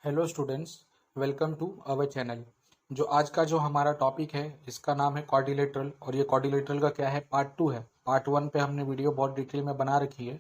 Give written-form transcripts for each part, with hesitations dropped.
Hello students, welcome to our channel. जो हमारा topic है इसका नाम है क्वाड्रिलेटरल, और ये क्वाड्रिलेटरल का क्या है, पार्ट 2 है। पार्ट 1 पे हमने वीडियो बहुत डिटेल में बना रखी है।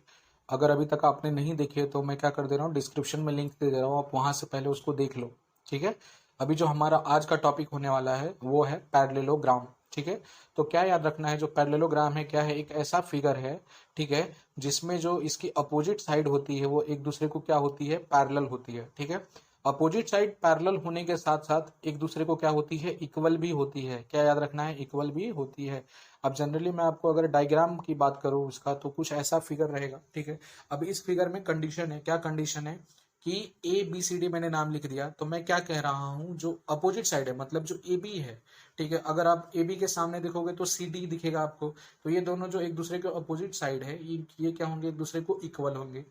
अगर अभी तक आपने नहीं देखी है तो मैं क्या कर दे रहा हूँ, डिस्क्रिप्शन में लिंक दे रहा हूँ, आप वहाँ से पहले उसको देख लो। ठीक है। अभी जो हमारा आज का टॉपिक होने वाला है वो है पैरेललोग्राम। ठीक है। तो क्या याद रखना है, जो पैरेललोग्राम है क्या है, एक ऐसा फिगर है, ठीक है, जिसमें जो इसकी अपोजिट साइड होती है वो एक दूसरे को क्या होती है, पैरेलल होती है। ठीक है। अपोजिट साइड पैरेलल होने के साथ साथ एक दूसरे को क्या होती है, इक्वल भी होती है। क्या याद रखना है, इक्वल भी होती है। अब जनरली मैं आपको अगर डायग्राम की बात करूं इसका, तो कुछ ऐसा फिगर रहेगा। ठीक है। अब इस फिगर में कंडीशन है, क्या कंडीशन है कि ए बी सी डी मैंने नाम लिख दिया, तो मैं क्या कह रहा हूं, जो अपोजिट साइड है मतलब जो ए बी है, ठीक है, अगर आप ए बी के सामने देखोगे तो सी डी दिखेगा आपको। तो ये दोनों जो एक दूसरे के अपोजिट साइड है, ये क्या होंगे, एक दूसरे को इक्वल होंगे।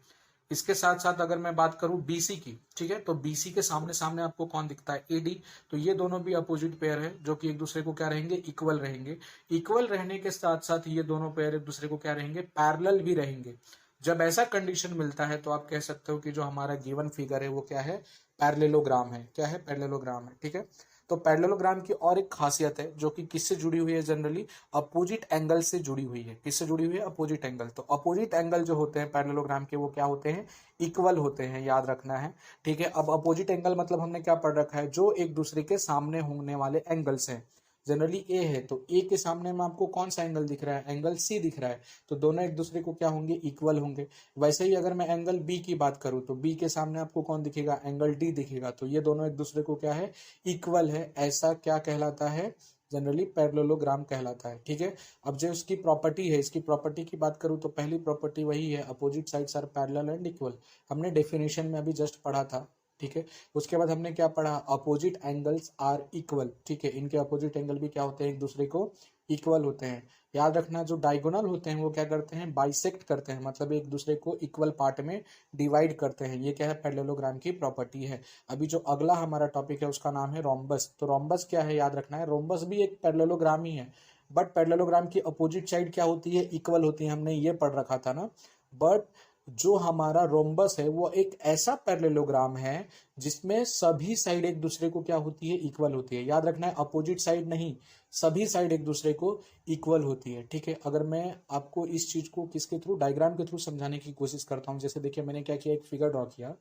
इसके साथ साथ अगर मैं बात करूं बीसी की, ठीक है, तो बीसी के सामने सामने आपको कौन दिखता है, एडी। तो ये दोनों भी अपोजिट पेयर है जो कि एक दूसरे को क्या रहेंगे, इक्वल रहेंगे। इक्वल रहने के साथ साथ ये दोनों पेयर एक दूसरे को क्या रहेंगे, पैरेलल भी रहेंगे। जब ऐसा कंडीशन मिलता है तो आप कह सकते हो कि जो हमारा गिवन फिगर है वो क्या है, पैरेललोग्राम है। क्या है, पैरेललोग्राम है। ठीक है। तो पैरेललोग्राम की और एक खासियत है जो कि किससे जुड़ी हुई है, जनरली अपोजिट एंगल से जुड़ी हुई है। किससे जुड़ी हुई है, अपोजिट एंगल। तो अपोजिट एंगल जो होते हैं पैरेललोग्राम के वो क्या होते हैं, इक्वल होते हैं, याद रखना है। ठीक है। अब अपोजिट एंगल मतलब हमने क्या पढ़ रखा है, जो एक दूसरे के सामने होने वाले एंगल्स हैं। जनरली ए है तो ए के सामने में आपको कौन सा एंगल दिख रहा है, एंगल सी दिख रहा है। तो दोनों एक दूसरे को क्या होंगे, इक्वल होंगे। वैसे ही अगर मैं एंगल बी की बात करूं तो बी के सामने आपको कौन दिखेगा, एंगल डी दिखेगा। तो ये दोनों एक दूसरे को क्या है, इक्वल है। ऐसा क्या कहलाता है, जनरली पैरेललोग्राम कहलाता है। ठीक है। अब जो इसकी प्रॉपर्टी है, इसकी प्रॉपर्टी की बात करूं तो पहली प्रॉपर्टी वही है, opposite sides are parallel and equal. हमने डेफिनेशन में अभी जस्ट पढ़ा था। ठीक है। उसके बाद हमने क्या पढ़ा, अपोजिट एंगल्स आर इक्वल। ठीक है। इनके अपोजिट एंगल भी क्या होते हैं, एक दूसरे को इक्वल होते हैं। याद रखना, जो डायगोनल होते हैं वो क्या करते हैं, बाइसेक्ट करते हैं, मतलब एक दूसरे को इक्वल पार्ट में डिवाइड करते हैं। ये क्या है, पैरेललोग्राम की प्रॉपर्टी है। अभी जो अगला हमारा टॉपिक है उसका नाम है रोम्बस। तो रोम्बस क्या है, याद रखना है, रोम्बस भी एक पैरेललोग्राम ही है। बट पैरेललोग्राम की अपोजिट साइड क्या होती है, इक्वल होती है, हमने ये पढ़ रखा था ना। बट जो हमारा रोम्बस है वो एक ऐसा पैरेललोग्राम है जिसमें सभी साइड एक दूसरे को क्या होती है, इक्वल होती है। याद रखना है, अपोजिट साइड नहीं, सभी साइड एक दूसरे को इक्वल होती है। ठीक है। अगर मैं आपको इस चीज को किसके थ्रू, डायग्राम के थ्रू समझाने की कोशिश करता हूं, जैसे देखिए मैंने क्या किया, एक फिगर ड्रॉ किया।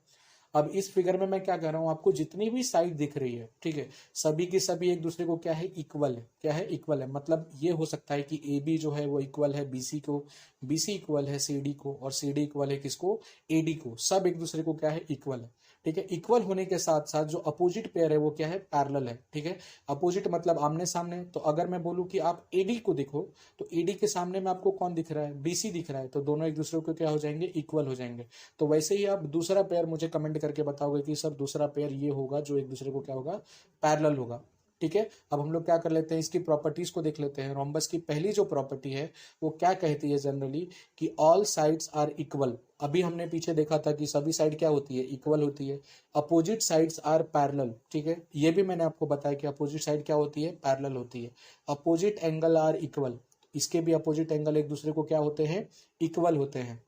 अब इस फिगर में मैं क्या कह रहा हूं, आपको जितनी भी साइड दिख रही है, ठीक है, सभी की सभी एक दूसरे को क्या है, इक्वल है। क्या है, इक्वल है। मतलब ये हो सकता है कि ए बी जो है वो इक्वल है बीसी को, बीसी इक्वल है सीडी को, और सीडी इक्वल है किसको, एडी को। सब एक दूसरे को क्या है, इक्वल है। ठीक है। इक्वल होने के साथ साथ जो अपोजिट पेयर है वो क्या है, पैरेलल है। ठीक है। अपोजिट मतलब आमने सामने। तो अगर मैं बोलूं कि आप एडी को देखो, तो एडी के सामने में आपको कौन दिख रहा है, बीसी दिख रहा है। तो दोनों एक दूसरे को क्या हो जाएंगे, इक्वल हो जाएंगे। तो वैसे ही आप दूसरा पेयर मुझे कमेंट करके बताओगे कि सर दूसरा पेयर ये होगा जो एक दूसरे को क्या होगा, पैरेलल होगा। ठीक है। अब हम लोग क्या कर लेते हैं, इसकी प्रॉपर्टीज को देख लेते हैं। रोम्बस की पहली जो प्रॉपर्टी है वो क्या कहती है, जनरली कि ऑल साइड्स आर इक्वल। अभी हमने पीछे देखा था कि सभी साइड क्या होती है, इक्वल होती है। Opposite sides are parallel. ठीक है। ये भी मैंने आपको बताया कि अपोजिट साइड क्या होती है, पैरेलल होती है। Opposite angle are equal. इसके भी अपोजिट एंगल एक दूसरे को क्या होते हैं, इक्वल होते हैं।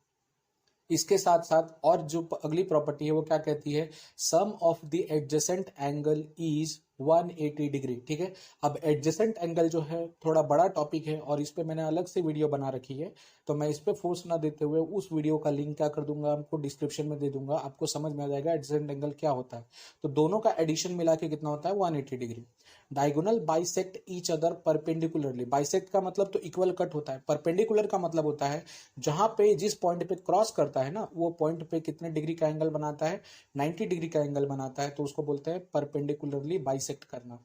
इसके साथ साथ और जो अगली प्रॉपर्टी है वो क्या कहती है, sum of the adjacent angle is 180 degree. ठीक है। अब एडजेसेंट एंगल जो है थोड़ा बड़ा टॉपिक है और इस पे मैंने अलग से वीडियो बना रखी है। तो मैं इस पे फोर्स ना देते हुए उस वीडियो का लिंक क्या कर दूंगा, आपको डिस्क्रिप्शन में दे दूंगा, आपको समझ में आ जाएगा एडजेसेंट एंगल क्या होता है। तो दोनों का एडिशन मिला के कितना होता है, 180 degree. Diagonal bisect each other perpendicularly. Bisect का मतलब तो इक्वल कट होता है, परपेंडिकुलर का मतलब होता है जहां पे जिस पॉइंट पे क्रॉस करता है ना, वो पॉइंट पे कितने डिग्री का एंगल बनाता है, 90 डिग्री का एंगल बनाता है। तो उसको बोलते हैं परपेंडिकुलरली बाइसेक्ट करना।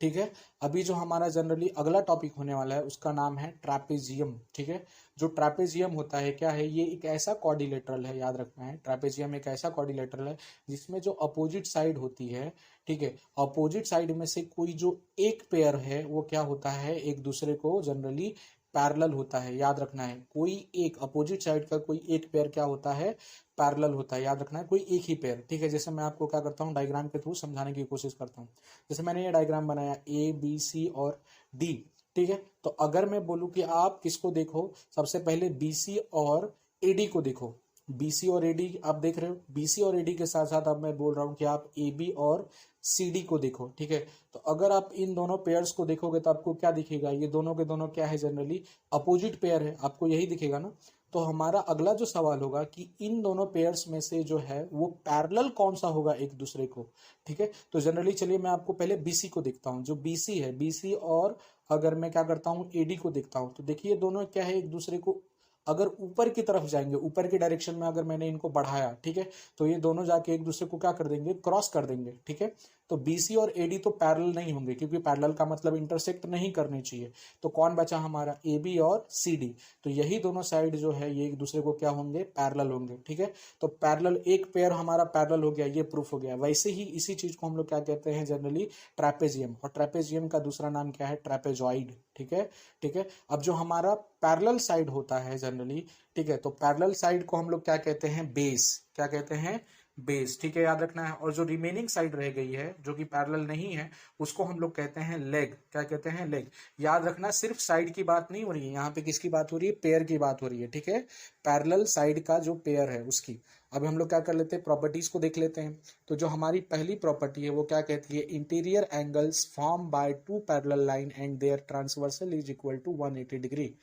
ठीक है। अभी जो हमारा जनरली अगला टॉपिक होने वाला है उसका नाम है ट्रैपेजियम। ठीक है। जो ट्रैपेजियम होता है क्या है, ये एक ऐसा क्वाड्रिलेटरल है, याद रखना है, ट्रैपेजियम एक ऐसा क्वाड्रिलेटरल है जिसमें जो अपोजिट साइड होती है, ठीक है, अपोजिट साइड में से कोई जो एक पेयर है वो क्या होता है, एक दूसरे को जनरली पैरेलल होता है। याद रखना है, कोई एक अपोजिट साइड का कोई एक पेयर क्या होता है, पैरेलल होता है। याद रखना है, कोई एक ही पेयर। ठीक है। जैसे मैं आपको क्या करता हूँ, डायग्राम के थ्रू समझाने की कोशिश करता हूँ। जैसे मैंने ये डायग्राम बनाया ए बी सी और डी। ठीक है। तो अगर मैं बोलूं कि आप किसको देखो, सबसे पहले बीसी और एडी को देखो। बीसी और एडी आप देख रहे हो, बीसी और एडी के साथ साथ अब मैं बोल रहा हूं कि आप एबी और सीडी को देखो, ठीक है। तो अगर आप इन दोनों पेयर्स को देखोगे तो आपको क्या दिखेगा, ये दोनों के दोनों क्या है, जनरली अपोजिट पेयर है, आपको यही दिखेगा ना। तो हमारा अगला जो सवाल होगा कि इन दोनों पेयर्स में से जो है वो पैरेलल कौन सा होगा एक दूसरे को, ठीक है। तो जनरली चलिए मैं आपको पहले बीसी को देखता हूं, जो बीसी है, बीसी और अगर मैं क्या करता हूं एडी को देखता हूं, तो देखिए दोनों क्या है, एक दूसरे को अगर ऊपर की तरफ जाएंगे, ऊपर की डायरेक्शन में अगर मैंने इनको बढ़ाया, ठीक है, तो ये दोनों जाके एक दूसरे को क्या कर देंगे, क्रॉस कर देंगे, ठीक है। तो बीसी और एडी तो पैरेलल नहीं होंगे, क्योंकि पैरेलल का मतलब इंटरसेक्ट नहीं करने चाहिए। तो कौन बचा हमारा, एबी और सीडी। तो यही दोनों साइड जो है ये एक दूसरे को क्या होंगे, पैरेलल होंगे, ठीक है। तो पैरेलल, एक पेयर हमारा पैरेलल हो गया, ये प्रूफ हो गया। वैसे ही इसी चीज को हम लोग क्या कहते हैं जनरली, ट्रेपेजियम। और ट्रेपेजियम का दूसरा नाम क्या है, ट्रेपेजॉइड, ठीक है। ठीक है, अब जो हमारा पैरेलल साइड होता है जनरली, ठीक है, तो पैरेलल साइड को हम लोग क्या कहते हैं, बेस। क्या कहते हैं, बेस, ठीक है, याद रखना है। और जो रिमेनिंग साइड रह गई है जो कि पैरेलल नहीं है, उसको हम लोग कहते हैं लेग। क्या कहते हैं, लेग। याद रखना, सिर्फ साइड की बात नहीं हो रही है यहाँ पे, किसकी बात हो रही है, पेयर की बात हो रही है, ठीक है। पैरेलल साइड का जो पेयर है उसकी। अब हम लोग क्या कर लेते हैं, प्रॉपर्टीज को देख लेते हैं। तो जो हमारी पहली प्रॉपर्टी है वो क्या कहती है, interior angles form by two parallel line and their transversal is equal to 180 degree,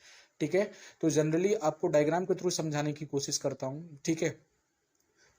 ठीक है। तो जनरली आपको डायग्राम के थ्रू समझाने की कोशिश करता हूं, ठीक है।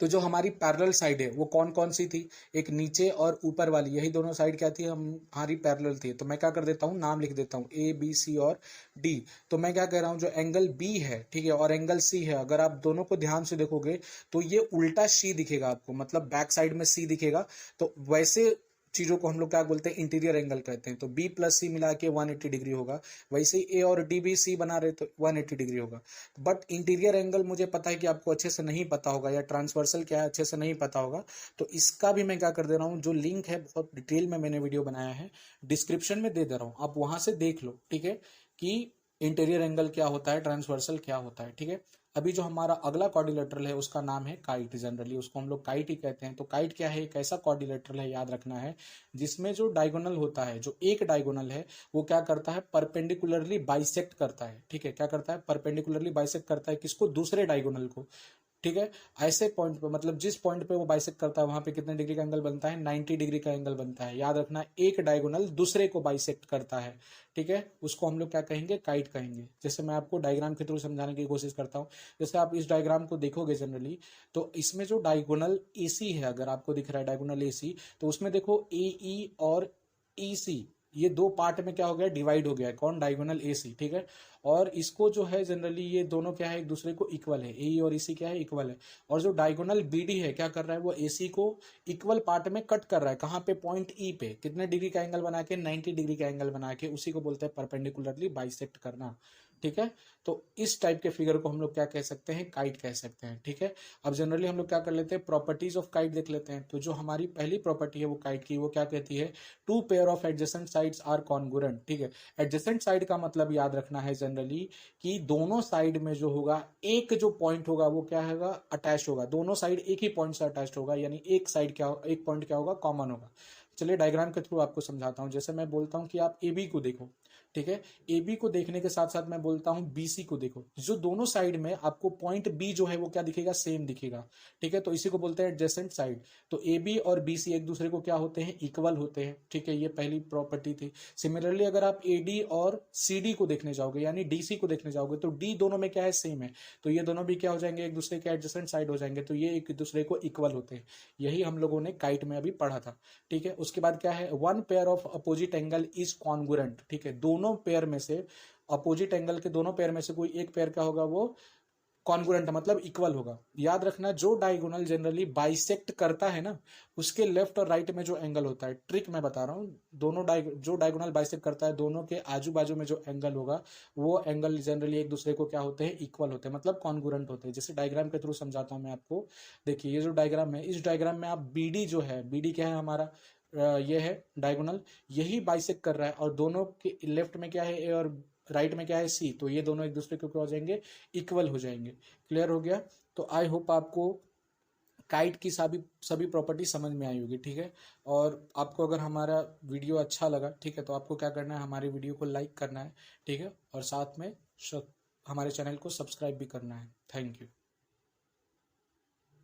तो जो हमारी पैरेलल साइड है वो कौन कौन सी थी, एक नीचे और ऊपर वाली, यही दोनों साइड क्या थी, हमारी पैरेलल थी। तो मैं क्या कर देता हूँ, नाम लिख देता हूँ, ए बी सी और डी। तो मैं क्या कह रहा हूँ, जो एंगल बी है, ठीक है, और एंगल सी है, अगर आप दोनों को ध्यान से देखोगे तो ये उल्टा सी दिखेगा आपको, मतलब बैक साइड में सी दिखेगा। तो वैसे चीजों को हम लोग क्या बोलते हैं, इंटीरियर एंगल कहते हैं। तो बी प्लस सी मिला के 180 डिग्री होगा। वैसे ही ए और डी भी सी बना रहे तो 180 डिग्री होगा। बट इंटीरियर एंगल मुझे पता है कि आपको अच्छे से नहीं पता होगा, या ट्रांसवर्सल क्या है अच्छे से नहीं पता होगा। तो इसका भी मैं क्या कर दे रहा हूँ, जो लिंक है बहुत डिटेल में मैंने वीडियो बनाया है, डिस्क्रिप्शन में दे रहा हूँ, आप वहां से देख लो, ठीक है, कि इंटीरियर एंगल क्या होता है, ट्रांसवर्सल क्या होता है, ठीक है। अभी जो हमारा अगला क्वाड्रिलेटरल है उसका नाम है काइट। जनरली उसको हम लोग काइट ही कहते हैं। तो काइट क्या है, एक ऐसा क्वाड्रिलेटरल है, याद रखना है, जिसमें जो डायगोनल होता है, जो एक डायगोनल है, वो क्या करता है, परपेंडिकुलरली बाइसेक्ट करता है, ठीक है। क्या करता है, परपेंडिकुलरली बाइसेक्ट करता है, किसको, दूसरे डायगोनल को, ठीक है। ऐसे पॉइंट पे, मतलब जिस पॉइंट पे वो बाइसेक्ट करता है वहां पे कितने डिग्री का एंगल बनता है, 90 डिग्री का एंगल बनता है। याद रखना, एक डायगोनल दूसरे को बाइसेक्ट करता है, ठीक है, उसको हम लोग क्या कहेंगे, काइट कहेंगे। जैसे मैं आपको डायग्राम के थ्रू समझाने की कोशिश करता हूँ। जैसे आप इस डायग्राम को देखोगे जनरली, तो इसमें जो डायगोनल एसी है, अगर आपको दिख रहा है डायगोनल एसी, तो उसमें देखो ए और ई सी, ये दो पार्ट में क्या हो गया, डिवाइड हो गया है, कौन, डायगोनल एसी, ठीक है। और इसको जो है जनरली ये दोनों क्या है, एक दूसरे को इक्वल है, ए और इसी क्या है, इक्वल है। और जो डायगोनल बीडी है क्या कर रहा है, वो एसी को इक्वल पार्ट में कट कर रहा है, कहाँ पे, पॉइंट ई पे, कितने डिग्री का एंगल बना के, 90 डिग्री का एंगल बना के, उसी को बोलते हैं परपेंडिकुलरली बाइसेक्ट करना, ठीक है। तो इस टाइप के फिगर को हम लोग क्या कह सकते हैं, काइट कह सकते हैं, ठीक है। अब जनरली हम लोग क्या कर लेते हैं, प्रॉपर्टीज ऑफ काइट देख लेते हैं। तो जो हमारी पहली प्रॉपर्टी है वो काइट की, वो क्या कहती है, two pair of adjacent sides are congruent, ठीक है। एडजेसेंट साइड का मतलब याद रखना है जनरली, कि दोनों साइड में जो होगा, एक जो पॉइंट होगा वो क्या होगा, अटैच होगा, दोनों साइड एक ही पॉइंट से अटैच होगा, यानी एक साइड क्या, एक पॉइंट क्या होगा, कॉमन होगा। चलिए डायग्राम के थ्रू आपको समझाता हूं। जैसे मैं बोलता हूं कि आप ए बी को देखो, ठीक है, ए बी को देखने के साथ साथ मैं बोलता हूं बी सी को देखो, जो दोनों साइड में आपको पॉइंट बी जो है वो क्या दिखेगा, सेम दिखेगा, ठीक है। तो इसी को बोलते हैं एडजेसेंट साइड। तो ए बी और बी सी एक दूसरे को क्या होते हैं, इक्वल होते हैं, ठीक है, ये पहली प्रॉपर्टी थी। सिमिलरली अगर आप ए डी और सी डी को देखने जाओगे, यानी डी सी को देखने जाओगे, तो डी दोनों में क्या है, सेम है, तो ये दोनों भी क्या हो जाएंगे, एक दूसरे के एडजेसेंट साइड हो जाएंगे, तो ये एक दूसरे को इक्वल होते हैं। यही हम लोगों ने काइट में अभी पढ़ा था, ठीक है। उसके बाद क्या है, one pair of opposite angle is congruent, ठीक है, दोनों पेयर में से, अपोजिट एंगल के दोनों पेयर में से कोई एक पेयर का होगा वो कॉन्ग्रुएंट, मतलब इक्वल होगा। याद रखना, जो डायगोनल जनरली बाइसेक्ट करता है ना, उसके लेफ्ट और राइट में जो एंगल होता है, ट्रिक मैं बता रहा हूँ, दोनों जो डायगोनल बाइसेक्ट करता है, दोनों के आजू बाजू में जो एंगल होगा, वो एंगल जनरली एक दूसरे को क्या होते हैं, इक्वल होते हैं, मतलब कॉन्ग्रुएंट होते हैं। जैसे डायग्राम के थ्रू समझाता हूँ मैं आपको। देखिए ये जो डायग्राम है, इस डायग्राम में आप बीडी जो है, बीडी क्या है हमारा, ये है डायगोनल, यही बाइसेक्ट कर रहा है, और दोनों के लेफ्ट में क्या है, ए, और राइट में क्या है, सी। तो ये दोनों एक दूसरे को क्या हो जाएंगे, इक्वल हो जाएंगे। क्लियर हो गया। तो आई होप आपको काइट की सभी सभी प्रॉपर्टी समझ में आई होगी, ठीक है। और आपको अगर हमारा वीडियो अच्छा लगा, ठीक है, तो आपको क्या करना है, हमारे वीडियो को लाइक करना है, ठीक है, और साथ में हमारे चैनल को सब्सक्राइब भी करना है। Thank you.